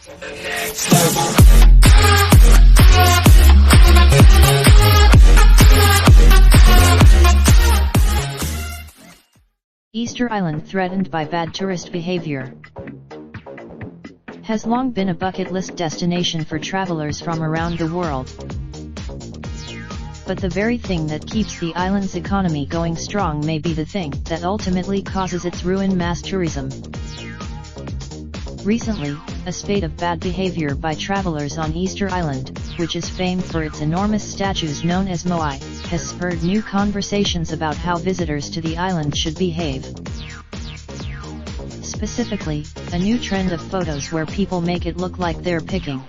Easter Island threatened by bad tourist behavior. Has long been a bucket list destination for travelers from around the world. But the very thing that keeps the island's economy going strong may be the thing that ultimately causes its ruin: mass tourism. Recently, a spate of bad behavior by travelers on Easter Island, which is famed for its enormous statues known as moai, has spurred new conversations about how visitors to the island should behave. Specifically, a new trend of photos where people make it look like they're picking.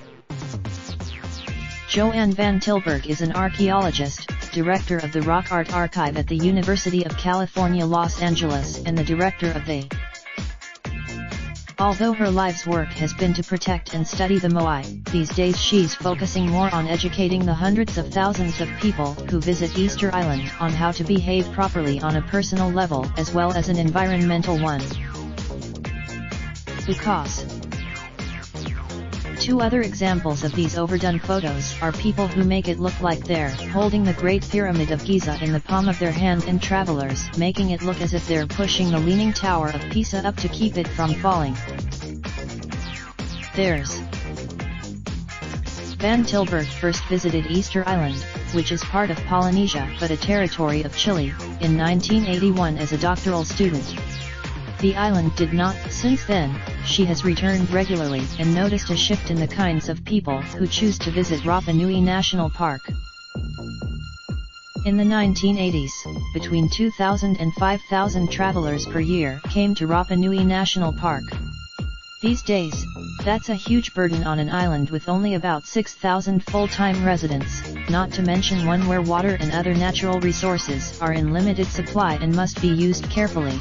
Joanne Van Tilburg is an archaeologist, director of the Rock Art Archive at the University of California, Los Angeles, and the director of the. Although her life's work has been to protect and study the moai, these days she's focusing more on educating the hundreds of thousands of people who visit Easter Island on how to behave properly on a personal level as well as an environmental one. Because two other examples of these overdone photos are people who make it look like they're holding the Great Pyramid of Giza in the palm of their hand, and travelers making it look as if they're pushing the Leaning Tower of Pisa up to keep it from falling. There's Van Tilburg first visited Easter Island, which is part of Polynesia but a territory of Chile, in 1981 as a doctoral student. The island did not. Since then, she has returned regularly and noticed a shift in the kinds of people who choose to visit Rapa Nui National Park. In the 1980s, between 2,000 and 5,000 travelers per year came to Rapa Nui National Park. These days, that's a huge burden on an island with only about 6,000 full-time residents, not to mention one where water and other natural resources are in limited supply and must be used carefully.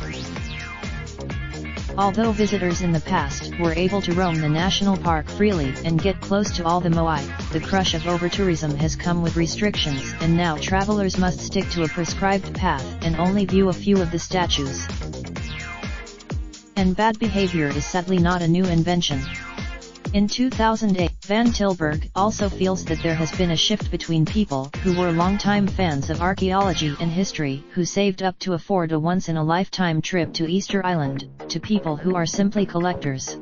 Although visitors in the past were able to roam the national park freely and get close to all the moai, the crush of over-tourism has come with restrictions, and now travelers must stick to a prescribed path and only view a few of the statues. And bad behavior is sadly not a new invention. In 2008, Van Tilburg also feels that there has been a shift between people who were longtime fans of archaeology and history who saved up to afford a once-in-a-lifetime trip to Easter Island, to people who are simply collectors.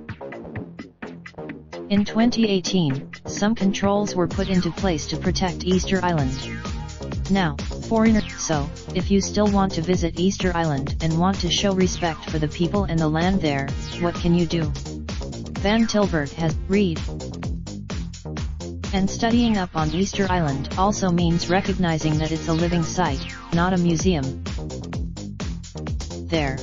In 2018, some controls were put into place to protect Easter Island. Now, foreigners. So, if you still want to visit Easter Island and want to show respect for the people and the land there, what can you do? Van Tilburg has read. And studying up on Easter Island also means recognizing that it's a living site, not a museum. There.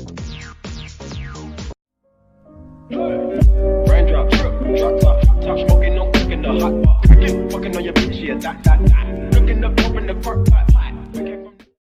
Raindrop, drop top smoking, no cooking the hot pot. Fucking on your bitch, yeah, that. Looking up, open the park, pot.